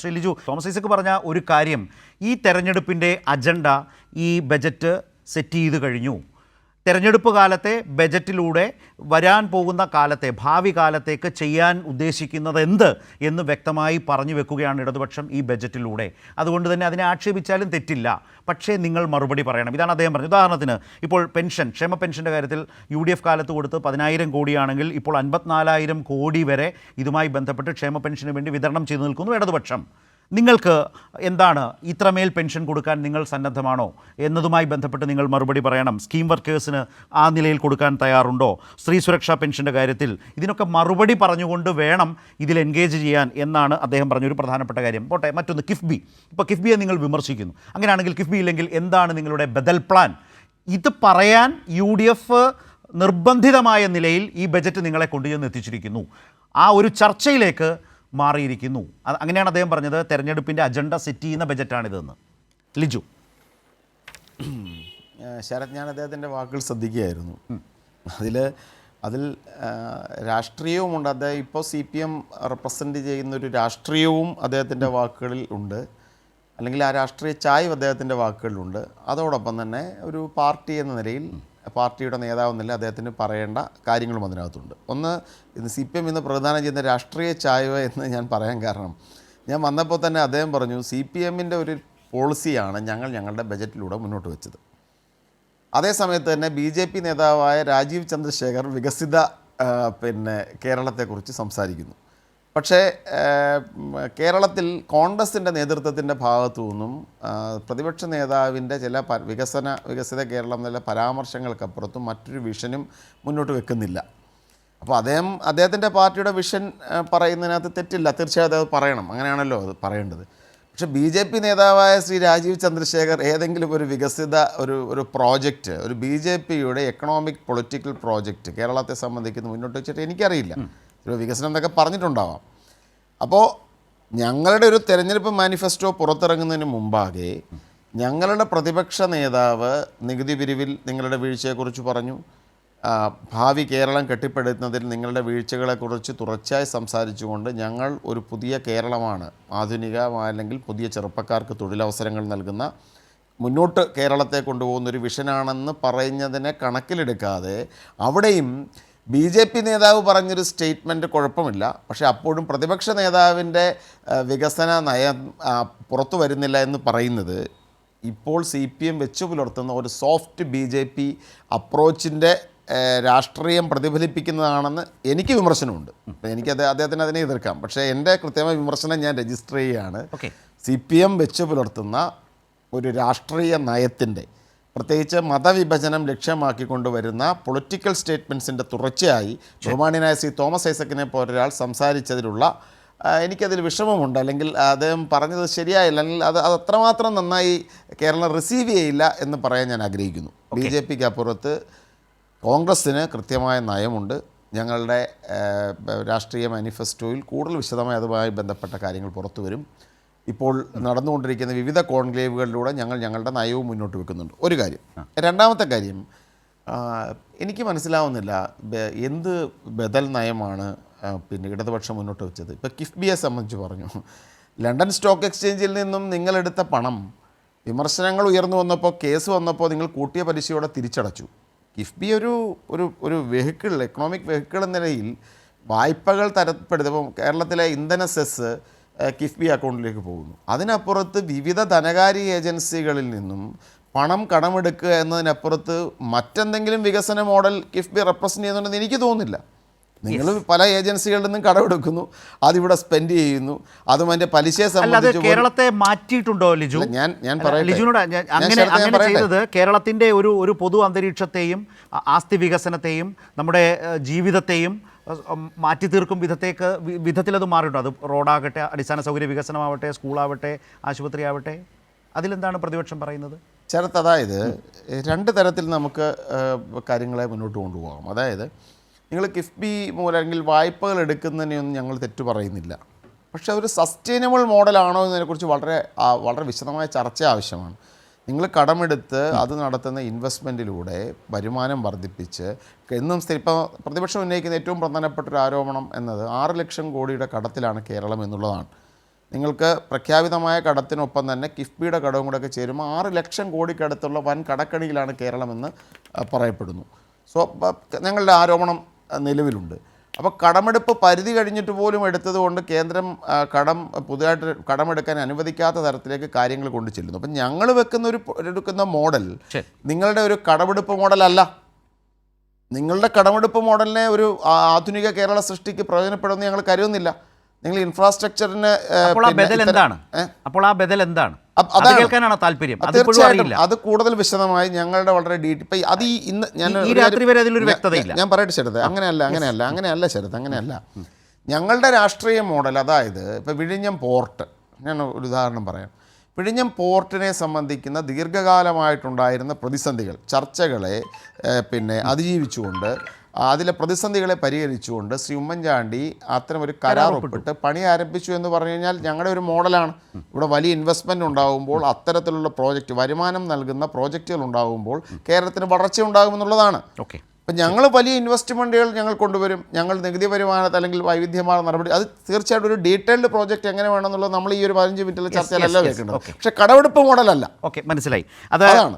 Shri Liju, Thomas Isaac പറഞ്ഞ ഒരു കാര്യം, ഈ തെരഞ്ഞെടുപ്പിൻ്റെ അജണ്ട ഈ ബജറ്റ് സെറ്റ് ചെയ്ത് കഴിഞ്ഞു. തെരഞ്ഞെടുപ്പ് കാലത്തെ ബജറ്റിലൂടെ വരാൻ പോകുന്ന കാലത്തെ ഭാവി കാലത്തേക്ക് ചെയ്യാൻ ഉദ്ദേശിക്കുന്നത് എന്ത് എന്ന് വ്യക്തമായി പറഞ്ഞു വെക്കുകയാണ് ഇടതുപക്ഷം ഈ ബജറ്റിലൂടെ. അതുകൊണ്ട് തന്നെ അതിനെ ആക്ഷേപിച്ചാലും തെറ്റില്ല, പക്ഷേ നിങ്ങൾ മറുപടി പറയണം. ഇതാണ് അദ്ദേഹം പറഞ്ഞത്. ഉദാഹരണത്തിന് ഇപ്പോൾ പെൻഷൻ, ക്ഷേമ പെൻഷൻ്റെ കാര്യത്തിൽ UDF കാലത്ത് കൊടുത്ത് 10,000 കോടിയാണെങ്കിൽ ഇപ്പോൾ 54,000 കോടി വരെ ഇതുമായി ബന്ധപ്പെട്ട് ക്ഷേമ പെൻഷന് വേണ്ടി വിതരണം ചെയ്തു നിൽക്കുന്നു ഇടതുപക്ഷം. നിങ്ങൾക്ക് എന്താണ് ഇത്രമേൽ പെൻഷൻ കൊടുക്കാൻ നിങ്ങൾ സന്നദ്ധമാണോ എന്നതുമായി ബന്ധപ്പെട്ട് നിങ്ങൾ മറുപടി പറയണം. സ്കീം വർക്കേഴ്സിന് ആ നിലയിൽ കൊടുക്കാൻ തയ്യാറുണ്ടോ? സ്ത്രീ സുരക്ഷാ പെൻഷൻ്റെ കാര്യത്തിൽ ഇതിനൊക്കെ മറുപടി പറഞ്ഞുകൊണ്ട് വേണം ഇതിൽ എൻഗേജ് ചെയ്യാൻ എന്നാണ് അദ്ദേഹം പറഞ്ഞൊരു പ്രധാനപ്പെട്ട കാര്യം. പോട്ടെ, മറ്റൊന്ന് കിഫ്ബി. ഇപ്പോൾ കിഫ്ബിയെ നിങ്ങൾ വിമർശിക്കുന്നു. അങ്ങനെയാണെങ്കിൽ കിഫ്ബി ഇല്ലെങ്കിൽ എന്താണ് നിങ്ങളുടെ ബദൽ പ്ലാൻ? ഇത് പറയാൻ UDF നിർബന്ധിതമായ നിലയിൽ ഈ ബജറ്റ് നിങ്ങളെ കൊണ്ടുചെന്ന് എത്തിച്ചിരിക്കുന്നു. ആ ഒരു ചർച്ചയിലേക്ക് മാറിയിരിക്കുന്നു. അങ്ങനെയാണ് അദ്ദേഹം പറഞ്ഞത്, തെരഞ്ഞെടുപ്പിൻ്റെ അജണ്ട സെറ്റ് ചെയ്യുന്ന ബജറ്റാണിതെന്ന്. ലിജു. ശരത്, ഞാൻ അദ്ദേഹത്തിൻ്റെ വാക്കുകൾ ശ്രദ്ധിക്കുകയായിരുന്നു. അതിൽ രാഷ്ട്രീയവുമുണ്ട്. അദ്ദേഹം ഇപ്പോൾ CPM റെപ്രസെൻ്റ് ചെയ്യുന്നൊരു രാഷ്ട്രീയവും അദ്ദേഹത്തിൻ്റെ വാക്കുകളിൽ ഉണ്ട്, അല്ലെങ്കിൽ ആ രാഷ്ട്രീയ ചായ്വ് അദ്ദേഹത്തിൻ്റെ വാക്കുകളിലുണ്ട്. അതോടൊപ്പം തന്നെ ഒരു പാർട്ടി എന്ന നിലയിൽ, പാർട്ടിയുടെ നേതാവ് എന്നല്ല, അദ്ദേഹത്തിന് പറയേണ്ട കാര്യങ്ങളും അതിനകത്തുണ്ട്. ഒന്ന്, ഇന്ന് CPM ഇന്ന് പ്രധാനം ചെയ്യുന്ന രാഷ്ട്രീയ ചായ്വ് എന്ന് ഞാൻ പറയാൻ കാരണം, ഞാൻ വന്നപ്പോൾ തന്നെ അദ്ദേഹം പറഞ്ഞു CPMൻ്റെ ഒരു പോളിസിയാണ് ഞങ്ങളുടെ ബജറ്റിലൂടെ മുന്നോട്ട് വെച്ചത്. അതേസമയത്ത് തന്നെ BJP നേതാവായ രാജീവ് ചന്ദ്രശേഖർ വികസിത കേരളത്തെക്കുറിച്ച് സംസാരിക്കുന്നു. പക്ഷേ കേരളത്തിൽ കോൺഗ്രസിൻ്റെ നേതൃത്വത്തിൻ്റെ ഭാഗത്തു നിന്നും പ്രതിപക്ഷ നേതാവിൻ്റെ ചില വികസിത കേരളം എന്നുള്ള പരാമർശങ്ങൾക്കപ്പുറത്തും മറ്റൊരു വിഷനും മുന്നോട്ട് വെക്കുന്നില്ല. അപ്പോൾ അദ്ദേഹത്തിൻ്റെ പാർട്ടിയുടെ വിഷൻ പറയുന്നതിനകത്ത് തെറ്റില്ല, തീർച്ചയായും അത് പറയണം, അങ്ങനെയാണല്ലോ അത് പറയേണ്ടത്. പക്ഷേ BJP നേതാവായ ശ്രീ രാജീവ് ചന്ദ്രശേഖർ ഏതെങ്കിലും ഒരു വികസിത ഒരു പ്രോജക്റ്റ്, ഒരു BJPയുടെ എക്കണോമിക് പൊളിറ്റിക്കൽ പ്രോജക്റ്റ് കേരളത്തെ സംബന്ധിക്കുന്ന മുന്നോട്ട് വെച്ചിട്ട് എനിക്കറിയില്ല. വികസനം എന്നൊക്കെ പറഞ്ഞിട്ടുണ്ടാവാം. അപ്പോൾ ഞങ്ങളുടെ ഒരു തെരഞ്ഞെടുപ്പ് മാനിഫെസ്റ്റോ പുറത്തിറങ്ങുന്നതിന് മുമ്പാകെ ഞങ്ങളുടെ പ്രതിപക്ഷ നേതാവ് നികുതി പിരിവിൽ നിങ്ങളുടെ വീഴ്ചയെക്കുറിച്ച് പറഞ്ഞു. ഭാവി കേരളം കെട്ടിപ്പടുക്കുന്നതിൽ നിങ്ങളുടെ വീഴ്ചകളെക്കുറിച്ച് തുടർച്ചയായി സംസാരിച്ചുകൊണ്ട് ഞങ്ങൾ ഒരു പുതിയ കേരളമാണ്, ആധുനികമല്ലെങ്കിൽ പുതിയ ചെറുപ്പക്കാർക്ക് തൊഴിലവസരങ്ങൾ നൽകുന്ന, മുന്നോട്ട് കേരളത്തെ കൊണ്ടുപോകുന്നൊരു വിഷനാണെന്ന് പറയുന്നതിനെ കണക്കിലെടുക്കാതെ അവിടെയും BJP നേതാവ് പറഞ്ഞൊരു സ്റ്റേറ്റ്മെൻറ്റ് കുഴപ്പമില്ല. പക്ഷേ അപ്പോഴും പ്രതിപക്ഷ നേതാവിൻ്റെ വികസന നയം പുറത്തു വരുന്നില്ല എന്ന് പറയുന്നത് ഇപ്പോൾ CPM വെച്ചു പുലർത്തുന്ന ഒരു സോഫ്റ്റ് BJP അപ്രോച്ചിൻ്റെ രാഷ്ട്രീയം പ്രതിഫലിപ്പിക്കുന്നതാണെന്ന് എനിക്ക് വിമർശനമുണ്ട്. അദ്ദേഹത്തിന് അതിനെ എതിർക്കാം. പക്ഷേ എൻ്റെ കൃത്യമായ വിമർശനം ഞാൻ രജിസ്റ്റർ ചെയ്യുകയാണ്. CPM വെച്ചു പുലർത്തുന്ന ഒരു രാഷ്ട്രീയ നയത്തിൻ്റെ, പ്രത്യേകിച്ച് മതവിഭജനം ലക്ഷ്യമാക്കിക്കൊണ്ടുവരുന്ന പൊളിറ്റിക്കൽ സ്റ്റേറ്റ്മെൻറ്റ്സിൻ്റെ തുടർച്ചയായി ബഹുമാന്യനായ ശ്രീ തോമസ് ഐസക്കിനെ പോലൊരാൾ സംസാരിച്ചതിലുള്ള എനിക്കതിൽ വിഷമമുണ്ട്. അല്ലെങ്കിൽ അദ്ദേഹം പറഞ്ഞത് ശരിയായില്ല, അല്ലെങ്കിൽ അത് അത്രമാത്രം നന്നായി കേരളം റിസീവ് ചെയ്യില്ല എന്ന് പറയാൻ ഞാൻ ആഗ്രഹിക്കുന്നു. BJPക്ക് അപ്പുറത്ത് കോൺഗ്രസ്സിന് കൃത്യമായ നയമുണ്ട്. ഞങ്ങളുടെ രാഷ്ട്രീയ മാനിഫെസ്റ്റോയിൽ കൂടുതൽ വിശദമായി അതുമായി ബന്ധപ്പെട്ട കാര്യങ്ങൾ പുറത്തു വരും. ഇപ്പോൾ നടന്നുകൊണ്ടിരിക്കുന്ന വിവിധ കോൺക്ലേവുകളിലൂടെ ഞങ്ങളുടെ നയവും മുന്നോട്ട് വെക്കുന്നുണ്ട്. ഒരു കാര്യം. രണ്ടാമത്തെ കാര്യം, എനിക്ക് മനസ്സിലാവുന്നില്ല എന്ത് ബദൽ നയമാണ് ഇടതുപക്ഷം മുന്നോട്ട് വെച്ചത്. ഇപ്പോൾ കിഫ്ബിയെ സംബന്ധിച്ച് പറഞ്ഞു, ലണ്ടൻ സ്റ്റോക്ക് എക്സ്ചേഞ്ചിൽ നിന്നും നിങ്ങളെടുത്ത പണം വിമർശനങ്ങൾ ഉയർന്നു വന്നപ്പോൾ, കേസ് വന്നപ്പോൾ നിങ്ങൾ കൂട്ടിയ പലിശയോടെ തിരിച്ചടച്ചു. കിഫ്ബി ഒരു വെഹിക്കിൾ, എക്കണോമിക് വെഹിക്കിൾ എന്ന നിലയിൽ വായ്പകൾ തരപ്പെടുത്തപ്പോൾ കേരളത്തിലെ ഇന്ധന സെസ് കിഫ്ബി അക്കൗണ്ടിലേക്ക് പോകുന്നു. അതിനപ്പുറത്ത് വിവിധ ധനകാര്യ ഏജൻസികളിൽ നിന്നും പണം കടമെടുക്കുക എന്നതിനപ്പുറത്ത് മറ്റെന്തെങ്കിലും വികസന മോഡൽ കിഫ്ബി റെപ്രസെൻ്റ് ചെയ്യുന്നുണ്ടെന്ന് എനിക്ക് തോന്നുന്നില്ല. നിങ്ങൾ പല ഏജൻസികളിൽ നിന്നും കടമെടുക്കുന്നു, അതിവിടെ സ്പെൻഡ് ചെയ്യുന്നു, അതും അതിൻ്റെ പലിശയെ സംബന്ധിച്ച് കേരളത്തെ മാറ്റിയിട്ടുണ്ടോ ലിജു? ഞാൻ പറയട്ടെ, കേരളത്തിൻ്റെ ഒരു പൊതു അന്തരീക്ഷത്തെയും ആസ്തി വികസനത്തെയും നമ്മുടെ ജീവിതത്തെയും മാറ്റി തീർക്കും വിധത്തിലത് മാറിയിട്ടുണ്ടോ? അത് റോഡാകട്ടെ, അടിസ്ഥാന സൗകര്യ വികസനമാവട്ടെ, സ്കൂളാവട്ടെ, ആശുപത്രി ആവട്ടെ, അതിലെന്താണ് പ്രതിപക്ഷം പറയുന്നത്? ചേർത്ത്, അതായത് രണ്ട് തരത്തിൽ നമുക്ക് കാര്യങ്ങളെ മുന്നോട്ട് കൊണ്ടുപോകാം. അതായത് നിങ്ങൾ കിഫ്ബി മൂലം അല്ലെങ്കിൽ വായ്പകൾ എടുക്കുന്നതിനെയൊന്നും ഞങ്ങൾ തെറ്റു പറയുന്നില്ല. പക്ഷേ ഒരു സസ്റ്റൈനബിൾ മോഡലാണോ എന്നതിനെക്കുറിച്ച് വളരെ വിശദമായ ചർച്ച ആവശ്യമാണ്. നിങ്ങൾ കടമെടുത്ത് അത് നടത്തുന്ന ഇൻവെസ്റ്റ്മെൻറ്റിലൂടെ വരുമാനം വർദ്ധിപ്പിച്ച് എന്നും ഇപ്പോൾ പ്രതിപക്ഷം ഉന്നയിക്കുന്ന ഏറ്റവും പ്രധാനപ്പെട്ട ഒരു ആരോപണം എന്നത് 6 ലക്ഷം കോടിയുടെ കടത്തിലാണ് കേരളം എന്നുള്ളതാണ്. നിങ്ങൾക്ക് പ്രഖ്യാപിതമായ കടത്തിനൊപ്പം തന്നെ കിഫ്ബിയുടെ കടവും കൂടെ ഒക്കെ ചേരുമ്പോൾ 6 ലക്ഷം കോടിക്കടുത്തുള്ള വൻ കടക്കണിയിലാണ് കേരളമെന്ന് പറയപ്പെടുന്നു. സോ ഞങ്ങളുടെ ആരോപണം നിലവിലുണ്ട്. അപ്പോൾ കടമെടുപ്പ് പരിധി കഴിഞ്ഞിട്ട് പോലും എടുത്തതുകൊണ്ട് കേന്ദ്രം പുതുതായിട്ട് കടമെടുക്കാൻ അനുവദിക്കാത്ത തരത്തിലേക്ക് കാര്യങ്ങൾ കൊണ്ടു ചെല്ലുന്നു. അപ്പം ഞങ്ങൾ എടുക്കുന്ന മോഡൽ നിങ്ങളുടെ ഒരു കടമെടുപ്പ് മോഡലല്ല. നിങ്ങളുടെ കടമെടുപ്പ് മോഡലിനെ ഒരു ആധുനിക കേരള സൃഷ്ടിക്ക് പ്രയോജനപ്പെടുമെന്ന് ഞങ്ങൾ കരുതുന്നില്ല. നിങ്ങൾ ഇൻഫ്രാസ്ട്രക്ചറിന് കേൾക്കാനാണ് താല്പര്യം. തീർച്ചയായിട്ടും അത് കൂടുതൽ വിശദമായി ഞങ്ങളുടെ വളരെ ഇപ്പം അത് ഇന്ന് ഞാൻ പറയട്ടെ ശരത്, അങ്ങനെയല്ല ശരത്, അങ്ങനെയല്ല. ഞങ്ങളുടെ രാഷ്ട്രീയ മോഡൽ, അതായത് ഇപ്പോൾ വിഴിഞ്ഞം പോർട്ട്, ഞാൻ ഒരു ഉദാഹരണം പറയാം. വിഴിഞ്ഞം പോർട്ടിനെ സംബന്ധിക്കുന്ന ദീർഘകാലമായിട്ടുണ്ടായിരുന്ന പ്രതിസന്ധികൾ, ചർച്ചകളെ അതിജീവിച്ചുകൊണ്ട് അതിലെ പ്രതിസന്ധികളെ പരിഹരിച്ചുകൊണ്ട് ശ്രീ ഉമ്മൻചാണ്ടി അത്തരം ഒരു കരാർ ഒപ്പിട്ട് പണി ആരംഭിച്ചു എന്ന് പറഞ്ഞു കഴിഞ്ഞാൽ ഞങ്ങളുടെ ഒരു മോഡലാണ്. ഇവിടെ വലിയ ഇൻവെസ്റ്റ്മെൻറ്റ് ഉണ്ടാകുമ്പോൾ, അത്തരത്തിലുള്ള പ്രോജക്റ്റ്, വരുമാനം നൽകുന്ന പ്രോജക്റ്റുകൾ ഉണ്ടാകുമ്പോൾ കേരളത്തിന് വളർച്ച ഉണ്ടാകുമെന്നുള്ളതാണ്. അപ്പം ഞങ്ങൾ വലിയ ഇൻവെസ്റ്റ്മെൻറ്റുകൾ ഞങ്ങൾ കൊണ്ടുവരും. ഞങ്ങൾ നികുതി വരുമാനത്ത് അല്ലെങ്കിൽ വൈവിധ്യമായ നടപടി, അത് തീർച്ചയായിട്ടും ഒരു ഡീറ്റെയിൽഡ് പ്രോജക്റ്റ് എങ്ങനെ വേണമെന്നുള്ളത് നമ്മൾ ഈ ഒരു 15 മിനിറ്റിലെ ചർച്ചയിലല്ല കേൾക്കേണ്ടത്. പക്ഷേ കടമെടുപ്പ് മോഡലല്ല. മനസ്സിലായി. അതാണ്.